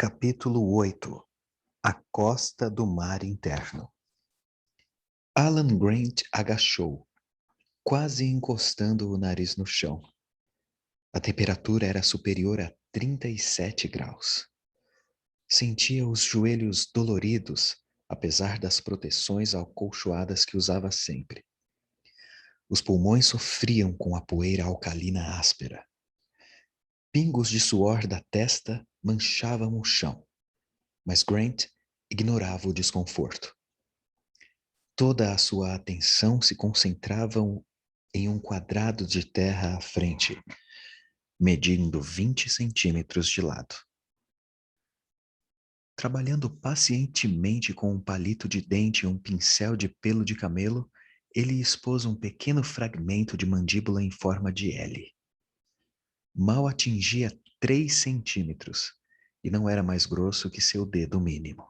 Capítulo 8. A costa do mar interno. Alan Grant agachou, quase encostando o nariz no chão. A temperatura era superior a 37 graus. Sentia os joelhos doloridos, apesar das proteções acolchoadas que usava sempre. Os pulmões sofriam com a poeira alcalina áspera. Pingos de suor da testa manchavam o chão, mas Grant ignorava o desconforto. Toda a sua atenção se concentrava em um quadrado de terra à frente, medindo 20 centímetros de lado. Trabalhando pacientemente com um palito de dente e um pincel de pelo de camelo, ele expôs um pequeno fragmento de mandíbula em forma de L. Mal atingia 3 centímetros, e não era mais grosso que seu dedo mínimo.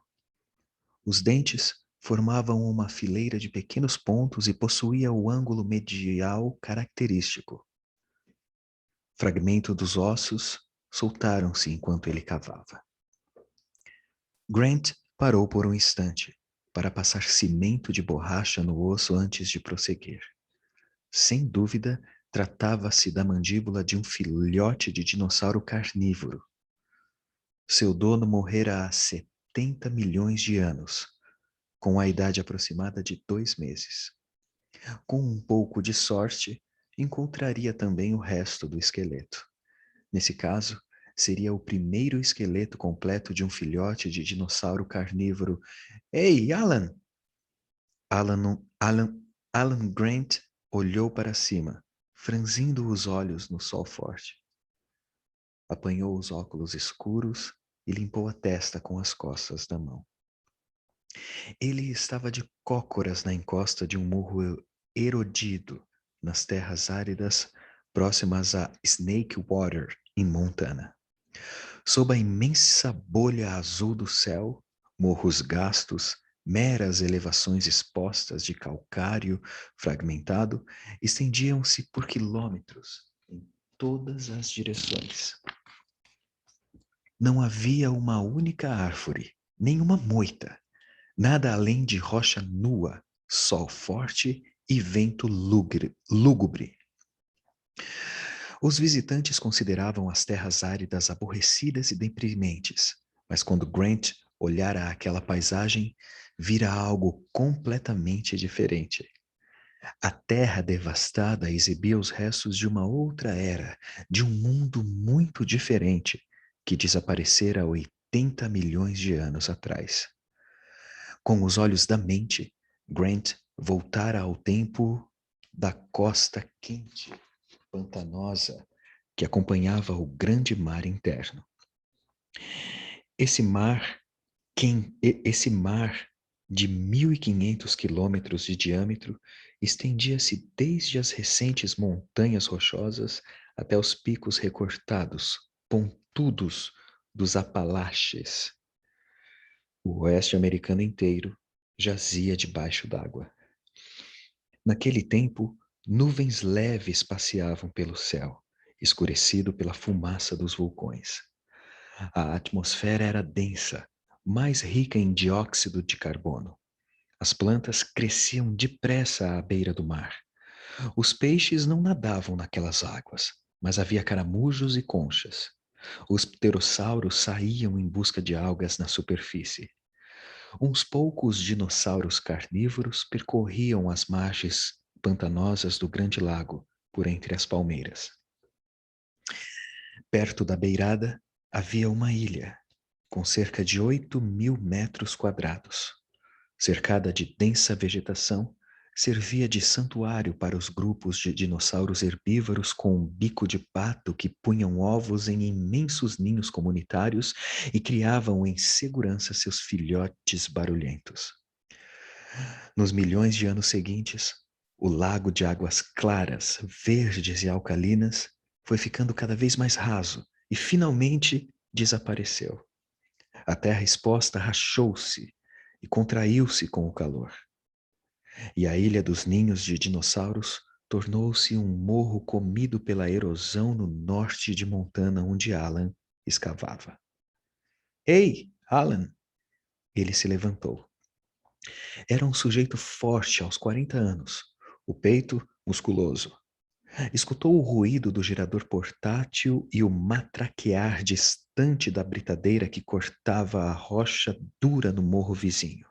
Os dentes formavam uma fileira de pequenos pontos e possuía o ângulo medial característico. Fragmentos dos ossos soltaram-se enquanto ele cavava. Grant parou por um instante para passar cimento de borracha no osso antes de prosseguir. Sem dúvida, tratava-se da mandíbula de um filhote de dinossauro carnívoro. Seu dono morrera há 70 milhões de anos, com a idade aproximada de 2 meses. Com um pouco de sorte, encontraria também o resto do esqueleto. Nesse caso, seria o primeiro esqueleto completo de um filhote de dinossauro carnívoro. Ei, Alan! Alan Grant olhou para cima, franzindo os olhos no sol forte. Apanhou os óculos escuros e limpou a testa com as costas da mão. Ele estava de cócoras na encosta de um morro erodido nas terras áridas próximas a Snake Water, em Montana. Sob a imensa bolha azul do céu, morros gastos, meras elevações expostas de calcário fragmentado, estendiam-se por quilômetros em todas as direções. Não havia uma única árvore, nenhuma moita, nada além de rocha nua, sol forte e vento lúgubre. Os visitantes consideravam as terras áridas aborrecidas e deprimentes, mas quando Grant olhara aquela paisagem, vira algo completamente diferente. A terra devastada exibia os restos de uma outra era, de um mundo muito diferente, que desaparecera há 80 milhões de anos atrás. Com os olhos da mente, Grant voltara ao tempo da costa quente, pantanosa, que acompanhava o grande mar interno. Esse mar de 1.500 quilômetros de diâmetro estendia-se desde as recentes montanhas rochosas até os picos recortados, pontudos dos Apalaches. O oeste americano inteiro jazia debaixo d'água. Naquele tempo, nuvens leves passeavam pelo céu, escurecido pela fumaça dos vulcões. A atmosfera era densa, mais rica em dióxido de carbono. As plantas cresciam depressa à beira do mar. Os peixes não nadavam naquelas águas, mas havia caramujos e conchas. Os pterossauros saíam em busca de algas na superfície. Uns poucos dinossauros carnívoros percorriam as margens pantanosas do grande lago, por entre as palmeiras. Perto da beirada havia uma ilha, com cerca de 8.000 metros quadrados. Cercada de densa vegetação, servia de santuário para os grupos de dinossauros herbívoros com um bico de pato que punham ovos em imensos ninhos comunitários e criavam em segurança seus filhotes barulhentos. Nos milhões de anos seguintes, o lago de águas claras, verdes e alcalinas foi ficando cada vez mais raso e finalmente desapareceu. A terra exposta rachou-se e contraiu-se com o calor. E a ilha dos ninhos de dinossauros tornou-se um morro comido pela erosão no norte de Montana, onde Alan escavava. Ei, Alan! Ele se levantou. Era um sujeito forte aos 40 anos, o peito musculoso. Escutou o ruído do girador portátil e o matraquear distante da britadeira que cortava a rocha dura no morro vizinho.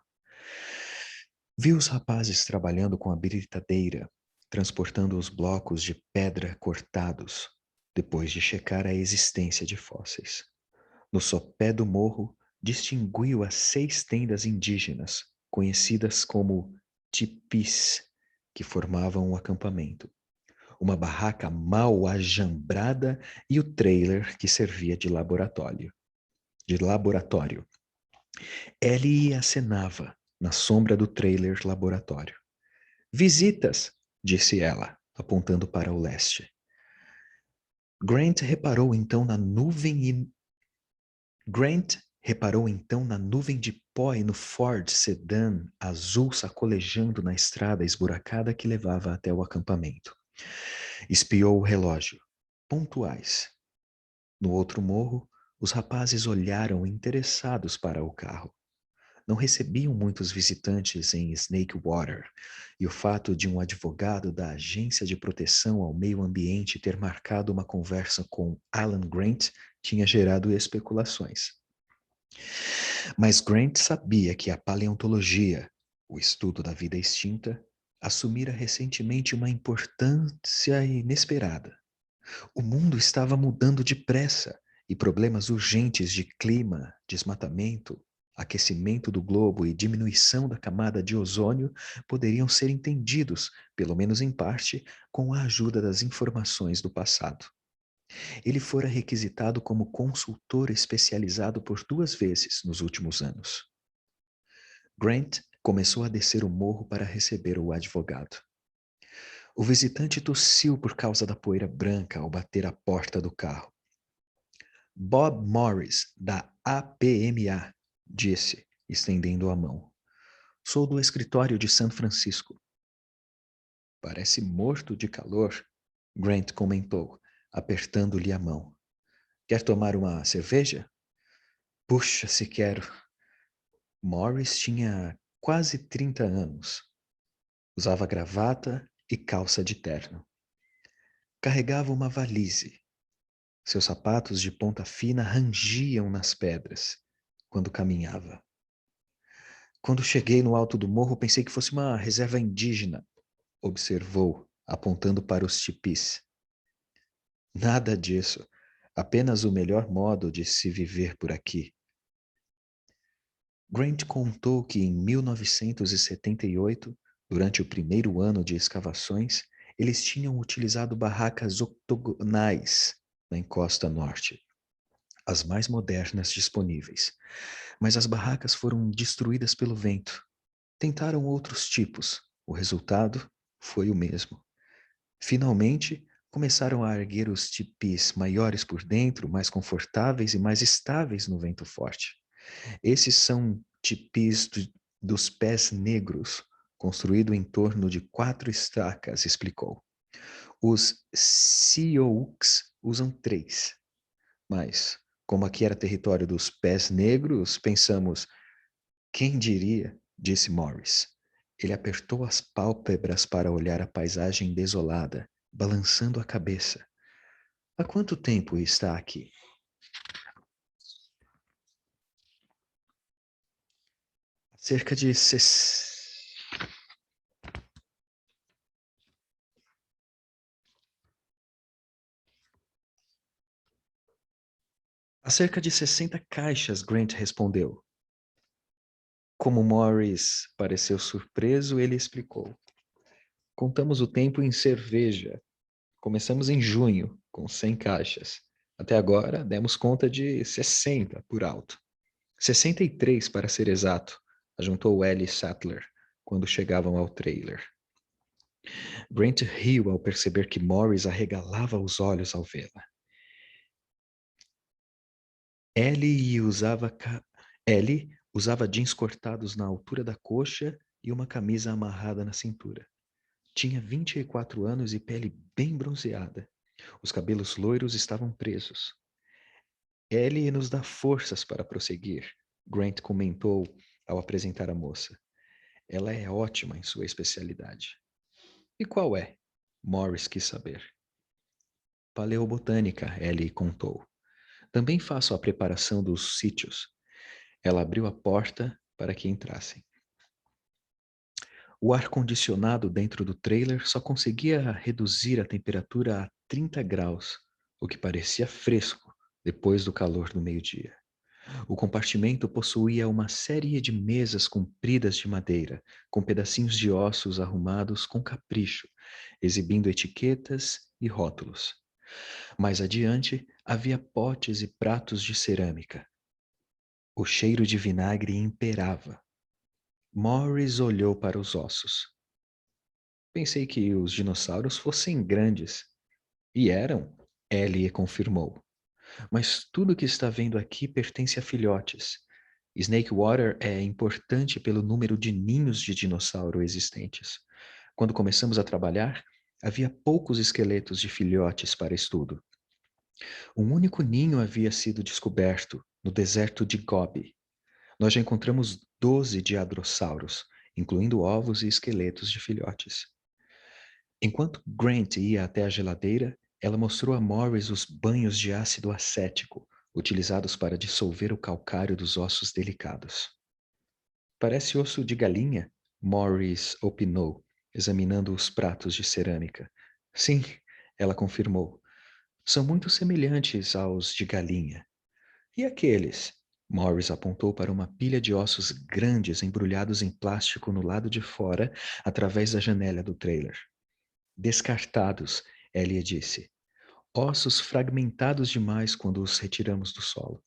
Viu os rapazes trabalhando com a britadeira, transportando os blocos de pedra cortados, depois de checar a existência de fósseis. No sopé do morro, distinguiu as 6 tendas indígenas, conhecidas como tipis, que formavam o acampamento. Uma barraca mal ajambrada e o trailer que servia de laboratório. Ellie acenava na sombra do trailer laboratório. Visitas, disse ela, apontando para o leste. Grant reparou então na nuvem de pó e no Ford Sedan azul sacolejando na estrada esburacada que levava até o acampamento. Espiou o relógio. Pontuais. No outro morro, os rapazes olharam interessados para o carro. Não recebiam muitos visitantes em Snakewater, e o fato de um advogado da Agência de Proteção ao Meio Ambiente ter marcado uma conversa com Alan Grant tinha gerado especulações. Mas Grant sabia que a paleontologia, o estudo da vida extinta, assumira recentemente uma importância inesperada. O mundo estava mudando depressa e problemas urgentes de clima, desmatamento, aquecimento do globo e diminuição da camada de ozônio poderiam ser entendidos, pelo menos em parte, com a ajuda das informações do passado. Ele fora requisitado como consultor especializado por 2 vezes nos últimos anos. Grant começou a descer o morro para receber o advogado. O visitante tossiu por causa da poeira branca ao bater a porta do carro. Bob Morris, da APMA, disse, estendendo a mão. Sou do escritório de São Francisco. Parece morto de calor, Grant comentou, apertando-lhe a mão. Quer tomar uma cerveja? Puxa, se quero. Morris tinha quase 30 anos. Usava gravata e calça de terno. Carregava uma valise. Seus sapatos de ponta fina rangiam nas pedras quando caminhava. Quando cheguei no alto do morro, pensei que fosse uma reserva indígena, observou, apontando para os tipis. Nada disso, apenas o melhor modo de se viver por aqui. Grant contou que em 1978, durante o primeiro ano de escavações, eles tinham utilizado barracas octogonais na encosta norte, as mais modernas disponíveis. Mas as barracas foram destruídas pelo vento. Tentaram outros tipos. O resultado foi o mesmo. Finalmente, começaram a erguer os tipis maiores por dentro, mais confortáveis e mais estáveis no vento forte. Esses são tipis dos pés negros, construído em torno de 4 estacas, explicou. Os Sioux usam 3. Mas, como aqui era território dos pés negros, pensamos, quem diria, disse Morris. Ele apertou as pálpebras para olhar a paisagem desolada, balançando a cabeça. Há quanto tempo está aqui? Cerca de Há cerca de 60 caixas, Grant respondeu. Como Morris pareceu surpreso, ele explicou. Contamos o tempo em cerveja. Começamos em junho, com 100 caixas. Até agora, demos conta de 60 por alto. 63 para ser exato, ajuntou Ellie Sattler, quando chegavam ao trailer. Grant riu ao perceber que Morris arregalava os olhos ao vê-la. Ellie usava jeans cortados na altura da coxa e uma camisa amarrada na cintura. Tinha 24 anos e pele bem bronzeada. Os cabelos loiros estavam presos. Ellie nos dá forças para prosseguir, Grant comentou ao apresentar a moça. Ela é ótima em sua especialidade. E qual é? Morris quis saber. Paleobotânica, Ellie contou. Também faço a preparação dos sítios. Ela abriu a porta para que entrassem. O ar-condicionado dentro do trailer só conseguia reduzir a temperatura a 30 graus, o que parecia fresco depois do calor do meio-dia. O compartimento possuía uma série de mesas compridas de madeira, com pedacinhos de ossos arrumados com capricho, exibindo etiquetas e rótulos. Mais adiante, havia potes e pratos de cerâmica. O cheiro de vinagre imperava. Morris olhou para os ossos. Pensei que os dinossauros fossem grandes. E eram, Ellie confirmou. Mas tudo que está vendo aqui pertence a filhotes. Snakewater é importante pelo número de ninhos de dinossauro existentes. Quando começamos a trabalhar, havia poucos esqueletos de filhotes para estudo. Um único ninho havia sido descoberto no deserto de Gobi. Nós já encontramos 12 diadrossauros, incluindo ovos e esqueletos de filhotes. Enquanto Grant ia até a geladeira, ela mostrou a Morris os banhos de ácido acético, utilizados para dissolver o calcário dos ossos delicados. Parece osso de galinha, Morris opinou, examinando os pratos de cerâmica. Sim, ela confirmou. São muito semelhantes aos de galinha. E aqueles? Morris apontou para uma pilha de ossos grandes embrulhados em plástico no lado de fora, através da janela do trailer. Descartados, Ellie disse. Ossos fragmentados demais quando os retiramos do solo.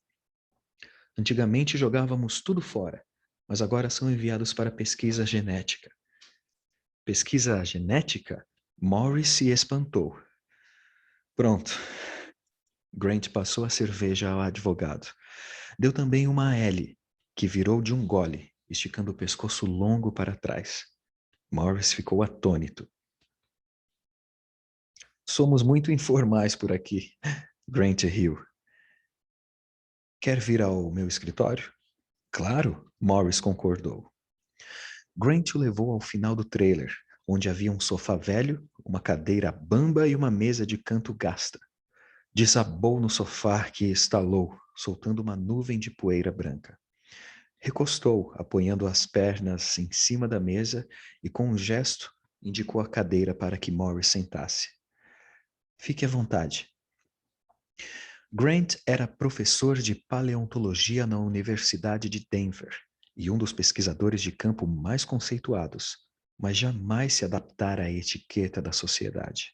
Antigamente jogávamos tudo fora, mas agora são enviados para pesquisa genética. Pesquisa genética? Morris se espantou. Pronto. Grant passou a cerveja ao advogado. Deu também uma a Ellie, que virou de um gole, esticando o pescoço longo para trás. Morris ficou atônito. Somos muito informais por aqui. Grant riu. Quer vir ao meu escritório? Claro, Morris concordou. Grant o levou ao final do trailer, onde havia um sofá velho, uma cadeira bamba e uma mesa de canto gasta. Desabou no sofá que estalou, soltando uma nuvem de poeira branca. Recostou, apoiando as pernas em cima da mesa e, com um gesto, indicou a cadeira para que Morris sentasse. Fique à vontade. Grant era professor de paleontologia na Universidade de Denver e um dos pesquisadores de campo mais conceituados, mas jamais se adaptara à etiqueta da sociedade.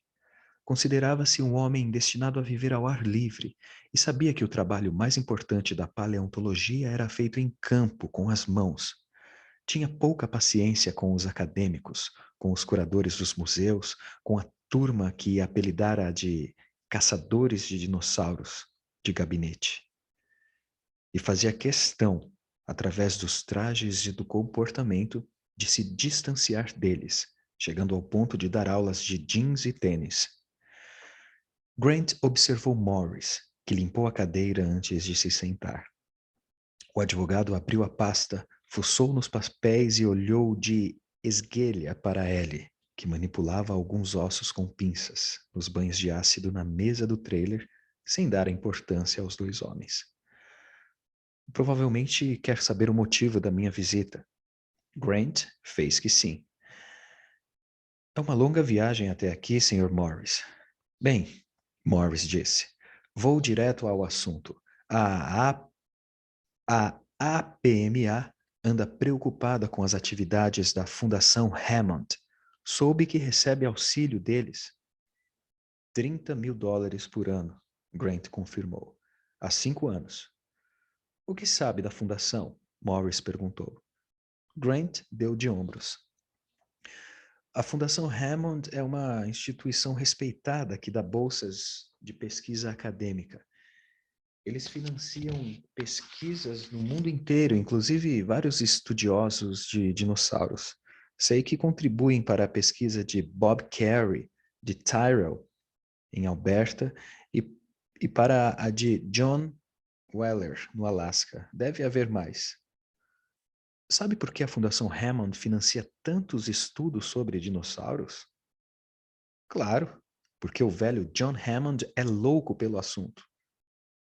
Considerava-se um homem destinado a viver ao ar livre e sabia que o trabalho mais importante da paleontologia era feito em campo, com as mãos. Tinha pouca paciência com os acadêmicos, com os curadores dos museus, com a turma que apelidara de caçadores de dinossauros de gabinete. E fazia questão, através dos trajes e do comportamento, de se distanciar deles, chegando ao ponto de dar aulas de jeans e tênis. Grant observou Morris, que limpou a cadeira antes de se sentar. O advogado abriu a pasta, fuçou nos papéis e olhou de esguelha para Ellie, que manipulava alguns ossos com pinças, nos banhos de ácido na mesa do trailer, sem dar importância aos dois homens. Provavelmente quer saber o motivo da minha visita. Grant fez que sim. É uma longa viagem até aqui, Sr. Morris. Bem, Morris disse, vou direto ao assunto. A APMA anda preocupada com as atividades da Fundação Hammond. Soube que recebe auxílio deles. $30.000 por ano, Grant confirmou. Há 5 anos. O que sabe da fundação? Morris perguntou. Grant deu de ombros. A Fundação Hammond é uma instituição respeitada que dá bolsas de pesquisa acadêmica. Eles financiam pesquisas no mundo inteiro, inclusive vários estudiosos de dinossauros. Sei que contribuem para a pesquisa de Bob Carey, de Tyrrell, em Alberta, e para a de John Weller, no Alasca. Deve haver mais. Sabe por que a Fundação Hammond financia tantos estudos sobre dinossauros? Claro, porque o velho John Hammond é louco pelo assunto.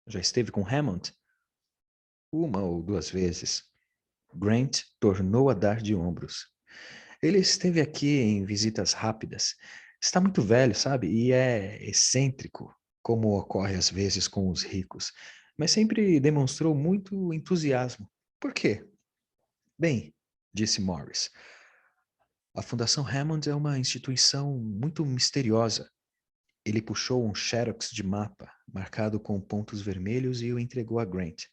Já esteve com Hammond? Uma ou duas vezes. Grant tornou a dar de ombros. Ele esteve aqui em visitas rápidas. Está muito velho, sabe? E é excêntrico, como ocorre às vezes com os ricos. Mas sempre demonstrou muito entusiasmo. Por quê? Bem, disse Morris, a Fundação Hammond é uma instituição muito misteriosa. Ele puxou um xerox de mapa, marcado com pontos vermelhos, e o entregou a Grant.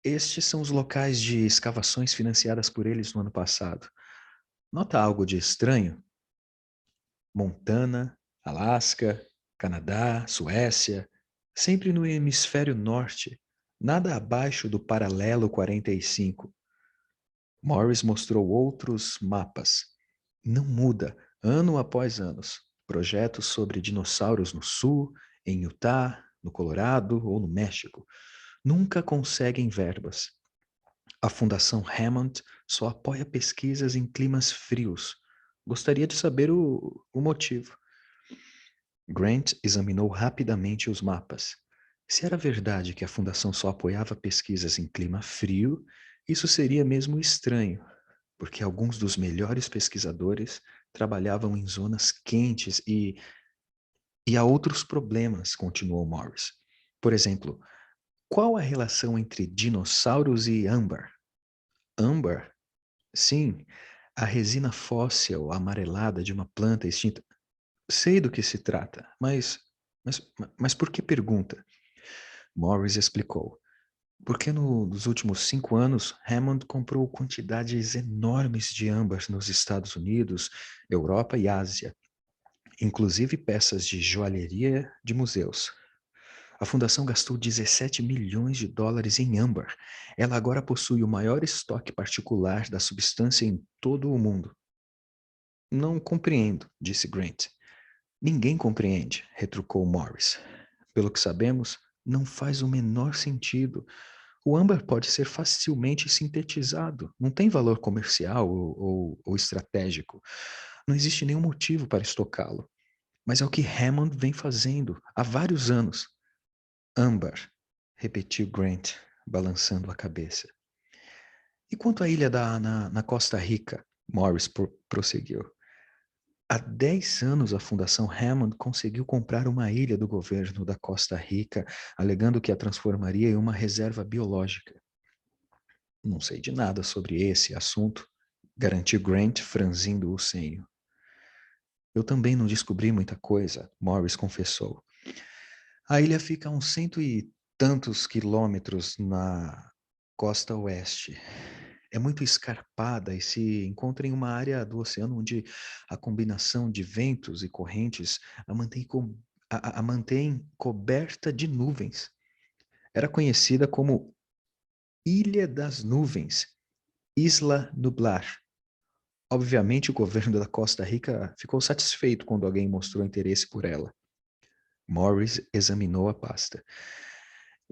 Estes são os locais de escavações financiadas por eles no ano passado. Nota algo de estranho? Montana, Alasca, Canadá, Suécia, sempre no hemisfério norte, nada abaixo do paralelo 45. Morris mostrou outros mapas. Não muda, ano após ano. Projetos sobre dinossauros no sul, em Utah, no Colorado ou no México. Nunca conseguem verbas. A Fundação Hammond só apoia pesquisas em climas frios. Gostaria de saber o motivo. Grant examinou rapidamente os mapas. Se era verdade que a Fundação só apoiava pesquisas em clima frio, isso seria mesmo estranho, porque alguns dos melhores pesquisadores trabalhavam em zonas quentes e há outros problemas, continuou Morris. Por exemplo, qual a relação entre dinossauros e âmbar? Âmbar? Sim, a resina fóssil amarelada de uma planta extinta. Sei do que se trata, mas, mas por que pergunta? Morris explicou. Porque nos últimos 5 anos, Hammond comprou quantidades enormes de âmbar nos Estados Unidos, Europa e Ásia, inclusive peças de joalheria de museus. A fundação gastou 17 milhões de dólares em âmbar. Ela agora possui o maior estoque particular da substância em todo o mundo. Não compreendo, disse Grant. Ninguém compreende, retrucou Morris. Pelo que sabemos, não faz o menor sentido. O âmbar pode ser facilmente sintetizado, não tem valor comercial ou estratégico. Não existe nenhum motivo para estocá-lo. Mas é o que Hammond vem fazendo há vários anos. Âmbar, repetiu Grant, balançando a cabeça. E quanto à ilha na Costa Rica? Morris prosseguiu. Há 10 anos, a Fundação Hammond conseguiu comprar uma ilha do governo da Costa Rica, alegando que a transformaria em uma reserva biológica. Não sei de nada sobre esse assunto, garantiu Grant, franzindo o senho. Eu também não descobri muita coisa, Morris confessou. A ilha fica a uns 100 e tantos quilômetros na costa oeste. É muito escarpada e se encontra em uma área do oceano onde a combinação de ventos e correntes a mantém coberta de nuvens. Era conhecida como Ilha das Nuvens, Isla Nublar. Obviamente, o governo da Costa Rica ficou satisfeito quando alguém mostrou interesse por ela. Morris examinou a pasta.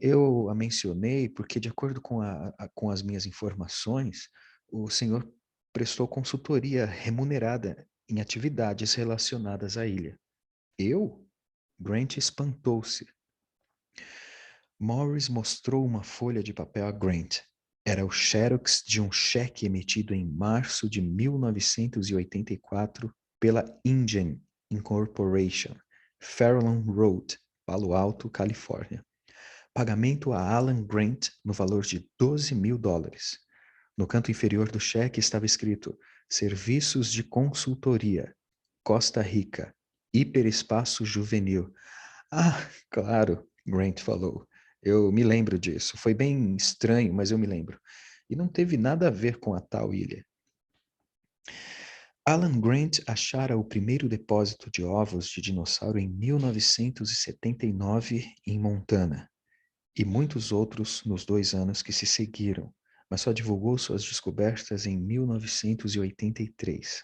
Eu a mencionei porque, de acordo com as minhas informações, o senhor prestou consultoria remunerada em atividades relacionadas à ilha. Eu? Grant espantou-se. Morris mostrou uma folha de papel a Grant. Era o xerox de um cheque emitido em março de 1984 pela Indian Incorporation, Farallon Road, Palo Alto, Califórnia. Pagamento a Alan Grant no valor de 12 mil dólares. No canto inferior do cheque estava escrito Serviços de Consultoria, Costa Rica, Hiperespaço Juvenil. Ah, claro, Grant falou. Eu me lembro disso. Foi bem estranho, mas eu me lembro. E não teve nada a ver com a tal ilha. Alan Grant achara o primeiro depósito de ovos de dinossauro em 1979 em Montana, e muitos outros nos 2 anos que se seguiram, mas só divulgou suas descobertas em 1983.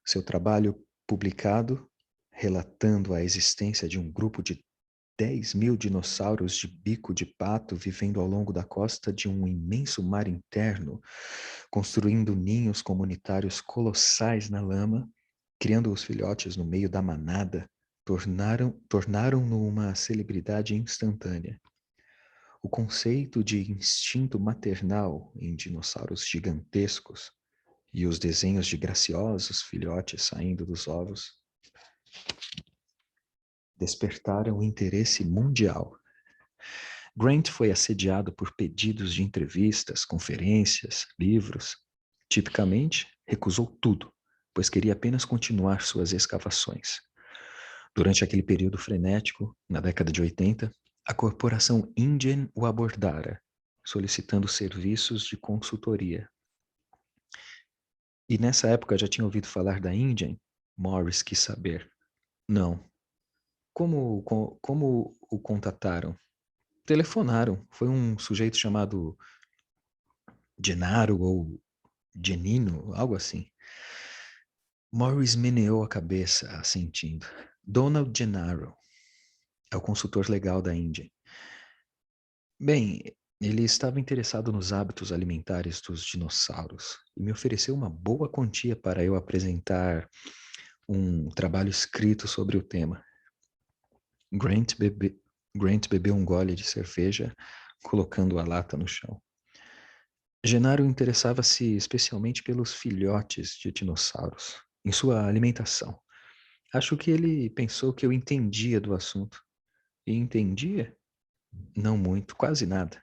Seu trabalho publicado, relatando a existência de um grupo de 10.000 dinossauros de bico de pato vivendo ao longo da costa de um imenso mar interno, construindo ninhos comunitários colossais na lama, criando os filhotes no meio da manada, tornaram-no uma celebridade instantânea. O conceito de instinto maternal em dinossauros gigantescos e os desenhos de graciosos filhotes saindo dos ovos despertaram o interesse mundial. Grant foi assediado por pedidos de entrevistas, conferências, livros. Tipicamente, recusou tudo, pois queria apenas continuar suas escavações. Durante aquele período frenético, na década de 80, a corporação InGen o abordara, solicitando serviços de consultoria. E nessa época já tinha ouvido falar da InGen? Morris quis saber. Não. Como o contataram? Telefonaram. Foi um sujeito chamado Gennaro ou Genino, algo assim. Morris meneou a cabeça, assentindo. Donald Gennaro é o consultor legal da Índia. Bem, ele estava interessado nos hábitos alimentares dos dinossauros e me ofereceu uma boa quantia para eu apresentar um trabalho escrito sobre o tema. Grant bebeu um gole de cerveja, colocando a lata no chão. Genaro interessava-se especialmente pelos filhotes de dinossauros, em sua alimentação. Acho que ele pensou que eu entendia do assunto. E entendia? Não muito, quase nada.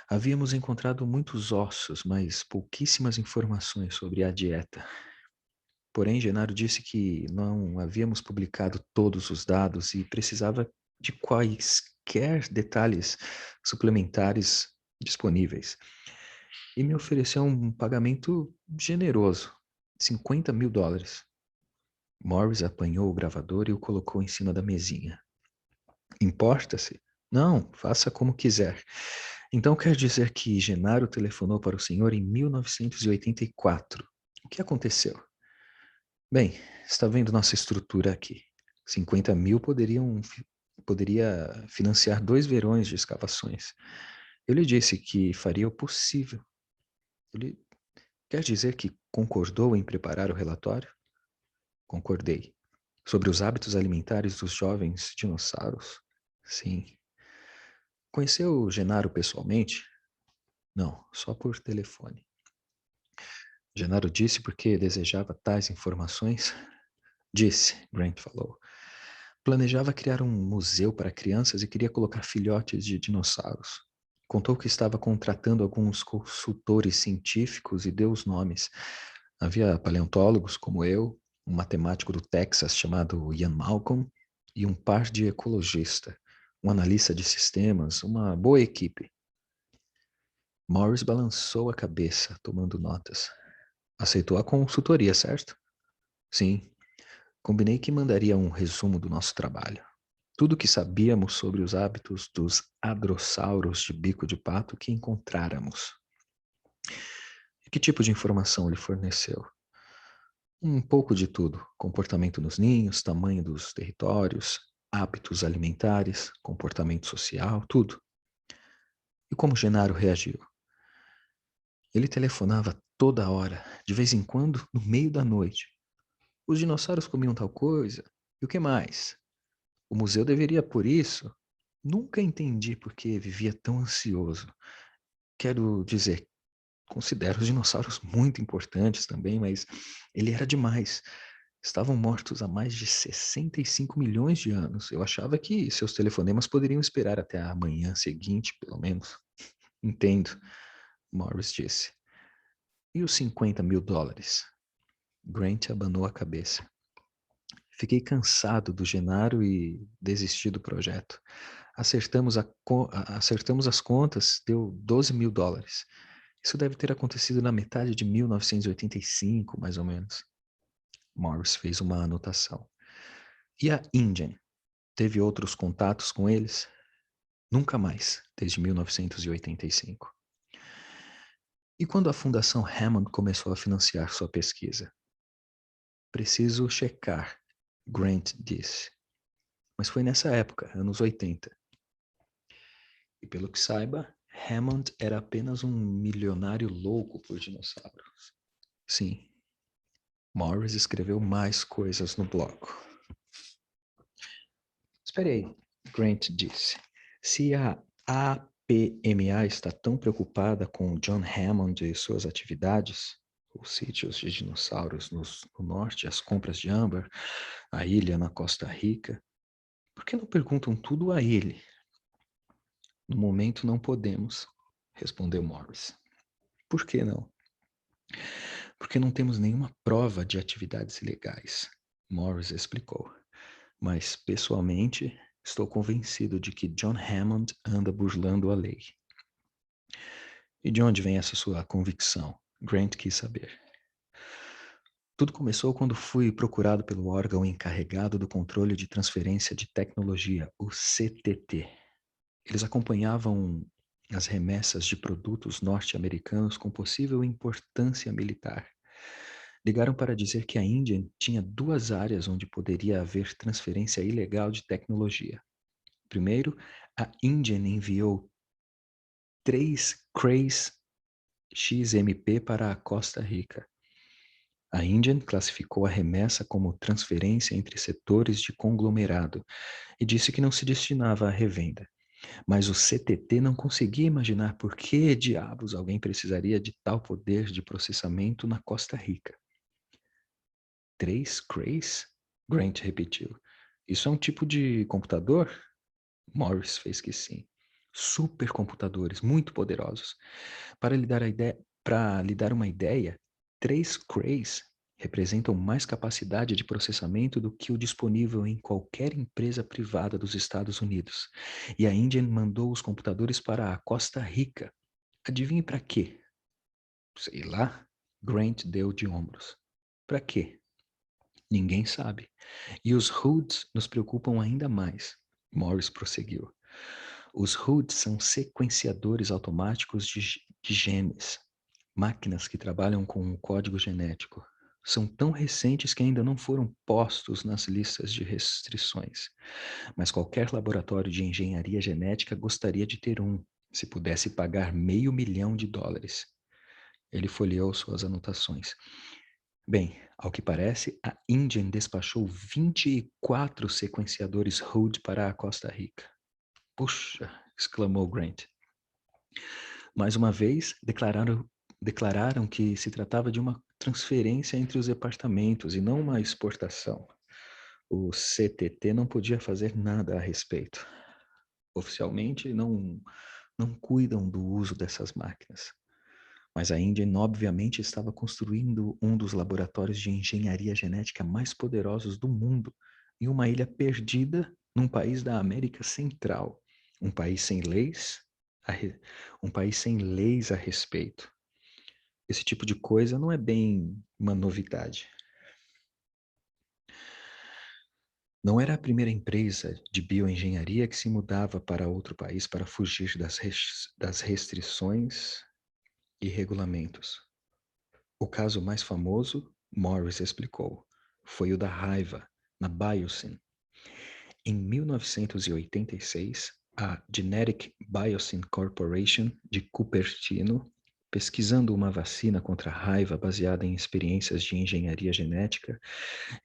Havíamos encontrado muitos ossos, mas pouquíssimas informações sobre a dieta. Porém, Genaro disse que não havíamos publicado todos os dados e precisava de quaisquer detalhes suplementares disponíveis. E me ofereceu um pagamento generoso, $50.000. Morris apanhou o gravador e o colocou em cima da mesinha. Importa-se? Não, faça como quiser. Então quer dizer que Genaro telefonou para o senhor em 1984. O que aconteceu? Bem, está vendo nossa estrutura aqui. 50 mil poderia financiar 2 verões de escavações. Eu lhe disse que faria o possível. Ele quer dizer que concordou em preparar o relatório? Concordei. Sobre os hábitos alimentares dos jovens dinossauros? Sim. Conheceu Genaro pessoalmente? Não, só por telefone. Genaro disse porque desejava tais informações? Disse, Grant falou. Planejava criar um museu para crianças e queria colocar filhotes de dinossauros. Contou que estava contratando alguns consultores científicos e deu os nomes. Havia paleontólogos como eu, um matemático do Texas chamado Ian Malcolm e um par de ecologistas, um analista de sistemas, uma boa equipe. Morris balançou a cabeça, tomando notas. Aceitou a consultoria, certo? Sim. Combinei que mandaria um resumo do nosso trabalho. Tudo o que sabíamos sobre os hábitos dos hadrossauros de bico de pato que encontráramos. E que tipo de informação lhe forneceu? Um pouco de tudo. Comportamento nos ninhos, tamanho dos territórios, hábitos alimentares, comportamento social, tudo. E como Genaro reagiu? Ele telefonava toda hora, de vez em quando, no meio da noite. Os dinossauros comiam tal coisa. E o que mais? O museu deveria por isso? Nunca entendi por que vivia tão ansioso. Quero dizer, considero os dinossauros muito importantes também, mas ele era demais. Estavam mortos há mais de 65 milhões de anos. Eu achava que seus telefonemas poderiam esperar até a manhã seguinte, pelo menos. Entendo, Morris disse. E os $50.000? Grant abanou a cabeça. Fiquei cansado do Genaro e desisti do projeto. Acertamos as contas, deu $12.000. Isso deve ter acontecido na metade de 1985, mais ou menos. Morris fez uma anotação. E a InGen? Teve outros contatos com eles? Nunca mais, desde 1985. E quando a Fundação Hammond começou a financiar sua pesquisa? Preciso checar, Grant disse. mas foi nessa época, anos 80. E pelo que saiba, Hammond era apenas um milionário louco por dinossauros. Sim, Morris escreveu mais coisas no bloco. Espere aí, Grant disse. Se a APMA está tão preocupada com John Hammond e suas atividades, os sítios de dinossauros no norte, as compras de âmbar, a ilha na Costa Rica, por que não perguntam tudo a ele? No momento não podemos, respondeu Morris. Por que não? Porque não temos nenhuma prova de atividades ilegais, Morris explicou. Mas, pessoalmente, estou convencido de que John Hammond anda burlando a lei. E de onde vem essa sua convicção? Grant quis saber. Tudo começou quando fui procurado pelo órgão encarregado do controle de transferência de tecnologia, o CTT. Eles acompanhavam as remessas de produtos norte-americanos com possível importância militar. Ligaram para dizer que a Índia tinha duas áreas onde poderia haver transferência ilegal de tecnologia. Primeiro, a Índia enviou 3 Crays XMP para a Costa Rica. A Índia classificou a remessa como transferência entre setores de conglomerado e disse que não se destinava à revenda. Mas o CTT não conseguia imaginar por que diabos alguém precisaria de tal poder de processamento na Costa Rica. 3 Crays? Grant repetiu. Isso é um tipo de computador? Morris fez que sim. Supercomputadores muito poderosos. Para lhe dar uma ideia, 3 Crays representam mais capacidade de processamento do que o disponível em qualquer empresa privada dos Estados Unidos. E a Índia mandou os computadores para a Costa Rica. Adivinhe para quê? Sei lá. Grant deu de ombros. Para quê? Ninguém sabe. E os HUDs nos preocupam ainda mais. Morris prosseguiu. Os HUDs são sequenciadores automáticos de genes, máquinas que trabalham com o código genético. São tão recentes que ainda não foram postos nas listas de restrições. Mas qualquer laboratório de engenharia genética gostaria de ter um, se pudesse pagar $500 mil. Ele folheou suas anotações. Bem, ao que parece, a Índia despachou 24 sequenciadores HUD para a Costa Rica. Puxa, exclamou Grant. Mais uma vez, declararam que se tratava de uma transferência entre os departamentos e não uma exportação. O CTT não podia fazer nada a respeito. Oficialmente, não cuidam do uso dessas máquinas. Mas a Índia, obviamente, estava construindo um dos laboratórios de engenharia genética mais poderosos do mundo, em uma ilha perdida num país da América Central, um país sem leis, um país sem leis a respeito. Esse tipo de coisa não é bem uma novidade. Não era a primeira empresa de bioengenharia que se mudava para outro país para fugir das restrições e regulamentos. O caso mais famoso, Morris explicou, foi o da raiva, na Biosyn. Em 1986, a Genetic Biosyn Corporation de Cupertino, pesquisando uma vacina contra a raiva baseada em experiências de engenharia genética,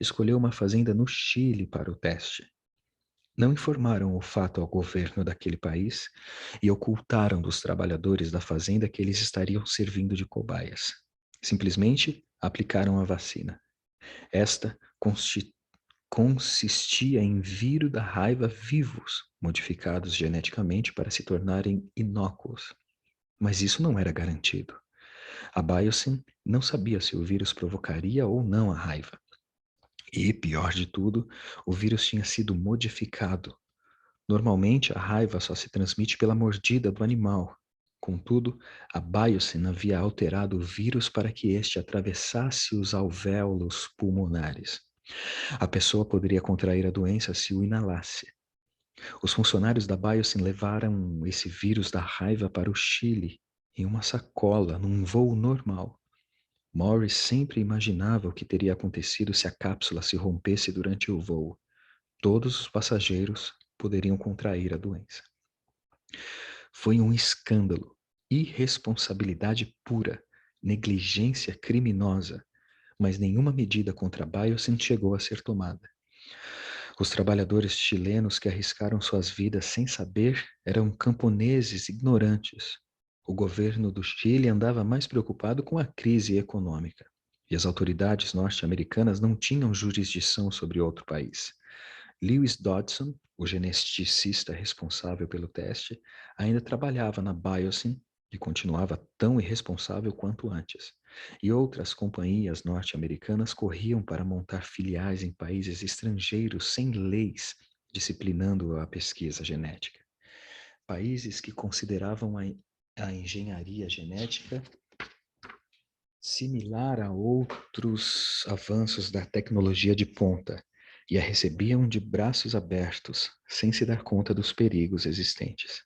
escolheu uma fazenda no Chile para o teste. Não informaram o fato ao governo daquele país e ocultaram dos trabalhadores da fazenda que eles estariam servindo de cobaias. Simplesmente aplicaram a vacina. Esta consistia em vírus da raiva vivos, modificados geneticamente para se tornarem inócuos. Mas isso não era garantido. A Biosyn não sabia se o vírus provocaria ou não a raiva. E, pior de tudo, o vírus tinha sido modificado. Normalmente, a raiva só se transmite pela mordida do animal. Contudo, a Biosyn havia alterado o vírus para que este atravessasse os alvéolos pulmonares. A pessoa poderia contrair a doença se o inalasse. Os funcionários da Biosyn levaram esse vírus da raiva para o Chile, em uma sacola, num voo normal. Morris sempre imaginava o que teria acontecido se a cápsula se rompesse durante o voo. Todos os passageiros poderiam contrair a doença. Foi um escândalo, irresponsabilidade pura, negligência criminosa, mas nenhuma medida contra a Biosyn chegou a ser tomada. Os trabalhadores chilenos que arriscaram suas vidas sem saber eram camponeses ignorantes. O governo do Chile andava mais preocupado com a crise econômica, e as autoridades norte-americanas não tinham jurisdição sobre outro país. Lewis Dodson, o geneticista responsável pelo teste, ainda trabalhava na Biosyn e continuava tão irresponsável quanto antes. E outras companhias norte-americanas corriam para montar filiais em países estrangeiros sem leis disciplinando a pesquisa genética. Países que consideravam a engenharia genética similar a outros avanços da tecnologia de ponta e a recebiam de braços abertos, sem se dar conta dos perigos existentes.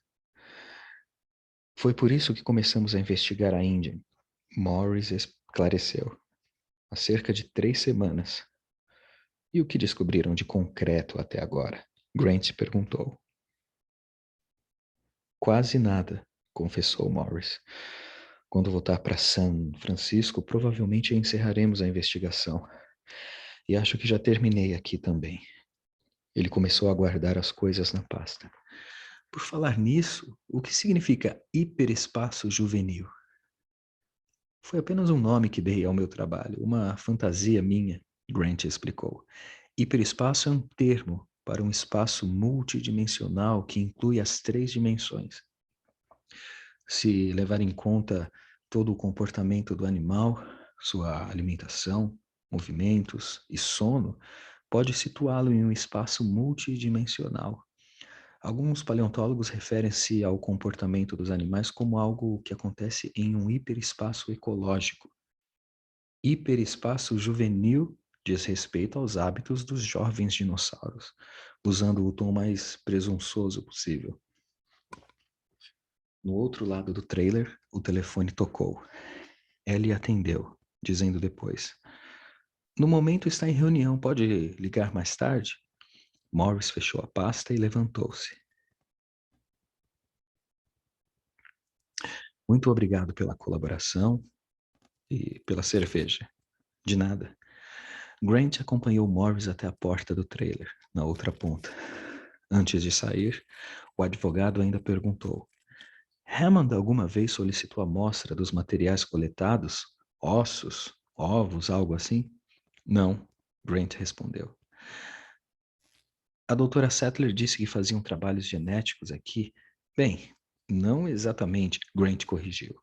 Foi por isso que começamos a investigar a Índia. Morris esclareceu. Há cerca de 3 semanas. E o que descobriram de concreto até agora? Grant perguntou. Quase nada, confessou Morris. Quando voltar para San Francisco, provavelmente encerraremos a investigação. E acho que já terminei aqui também. Ele começou a guardar as coisas na pasta. Por falar nisso, o que significa hiperespaço juvenil? Foi apenas um nome que dei ao meu trabalho, uma fantasia minha, Grant explicou. Hiperespaço é um termo para um espaço multidimensional que inclui as 3 dimensões. Se levar em conta todo o comportamento do animal, sua alimentação, movimentos e sono, pode situá-lo em um espaço multidimensional. Alguns paleontólogos referem-se ao comportamento dos animais como algo que acontece em um hiperespaço ecológico. Hiperespaço juvenil diz respeito aos hábitos dos jovens dinossauros, usando o tom mais presunçoso possível. No outro lado do trailer, o telefone tocou. Ellie atendeu, dizendo depois: No momento está em reunião, pode ligar mais tarde? Morris fechou a pasta e levantou-se. Muito obrigado pela colaboração e pela cerveja. De nada. Grant acompanhou Morris até a porta do trailer, na outra ponta. Antes de sair, o advogado ainda perguntou: Hammond alguma vez solicitou amostra dos materiais coletados? Ossos, ovos, algo assim? Não, Grant respondeu. A doutora Sattler disse que faziam trabalhos genéticos aqui. Bem, não exatamente, Grant corrigiu.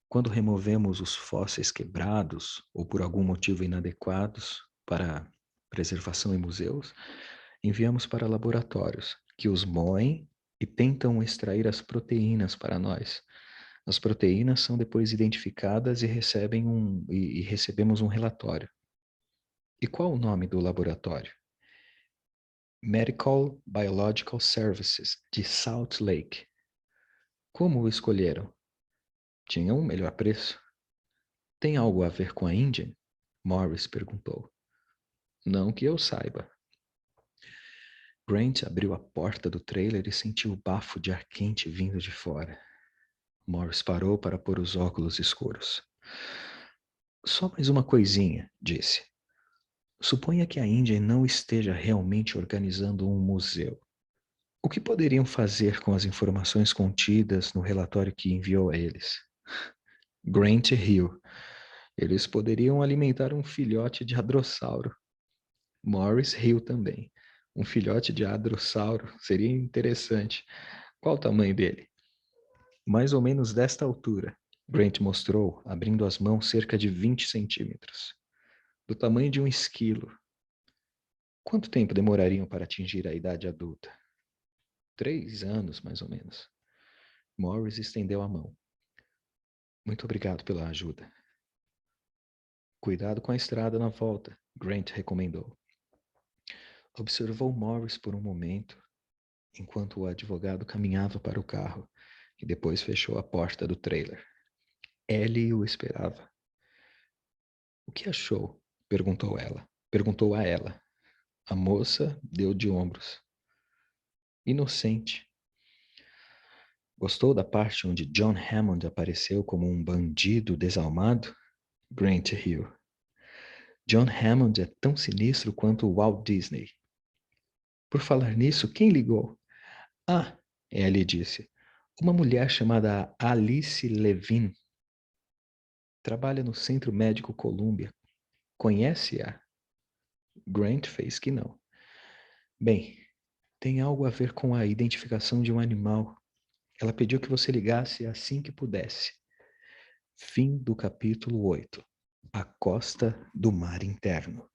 Quando removemos os fósseis quebrados ou por algum motivo inadequados para preservação em museus, enviamos para laboratórios que os moem e tentam extrair as proteínas para nós. As proteínas são depois identificadas e recebemos um relatório. E qual o nome do laboratório? Medical Biological Services, de Salt Lake. Como o escolheram? Tinha um melhor preço? Tem algo a ver com a Índia? Morris perguntou. Não que eu saiba. Grant abriu a porta do trailer e sentiu o bafo de ar quente vindo de fora. Morris parou para pôr os óculos escuros. Só mais uma coisinha, disse. Suponha que a Índia não esteja realmente organizando um museu. O que poderiam fazer com as informações contidas no relatório que enviou a eles? Grant riu. Eles poderiam alimentar um filhote de hadrossauro. Morris riu também. Um filhote de hadrossauro seria interessante. Qual o tamanho dele? Mais ou menos desta altura. Grant mostrou, abrindo as mãos cerca de 20 centímetros. Do tamanho de um esquilo. Quanto tempo demorariam para atingir a idade adulta? 3 anos, mais ou menos. Morris estendeu a mão. Muito obrigado pela ajuda. Cuidado com a estrada na volta, Grant recomendou. Observou Morris por um momento, enquanto o advogado caminhava para o carro, e depois fechou a porta do trailer. Ellie o esperava. O que achou? Perguntou a ela. A moça deu de ombros. Inocente. Gostou da parte onde John Hammond apareceu como um bandido desalmado? Grant riu. John Hammond é tão sinistro quanto Walt Disney. Por falar nisso, quem ligou? Ah, Ellie disse. Uma mulher chamada Alice Levin. Trabalha no Centro Médico Columbia. Conhece-a? Grant fez que não. Bem, tem algo a ver com a identificação de um animal. Ela pediu que você ligasse assim que pudesse. Fim do capítulo 8. A costa do mar interno.